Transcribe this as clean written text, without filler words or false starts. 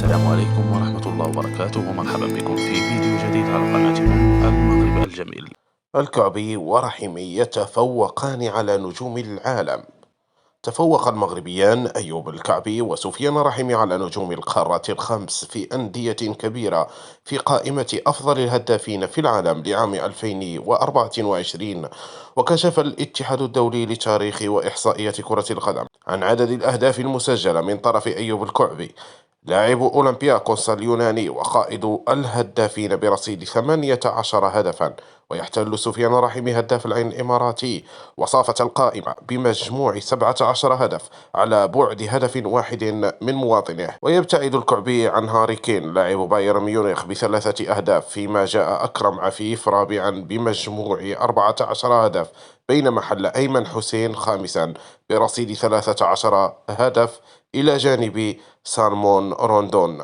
السلام عليكم ورحمة الله وبركاته، ومرحبا بكم في فيديو جديد على قناتكم المغرب الجميل. الكعبي ورحمي يتفوقان على نجوم العالم. تفوق المغربيان أيوب الكعبي وسفيان رحمي على نجوم القارات الخمس في أندية كبيرة في قائمة أفضل الهدافين في العالم لعام 2024. وكشف الاتحاد الدولي لتاريخ وإحصائيات كرة القدم عن عدد الأهداف المسجلة من طرف أيوب الكعبي لاعب أولمبياكوس اليوناني وقائد الهدافين برصيد 18 هدفا. ويحتل سفيان رحمي هداف العين الإماراتي وصافة القائمة بمجموع 17 هدف على بعد هدف واحد من مواطنه. ويبتعد الكعبي عن هاري كين لاعب بايرن ميونخ ب3 أهداف، فيما جاء أكرم عفيف رابعا بمجموع 14 هدف، بينما حل أيمن حسين خامسا برصيد 13 هدف إلى جانب سالمون روندون.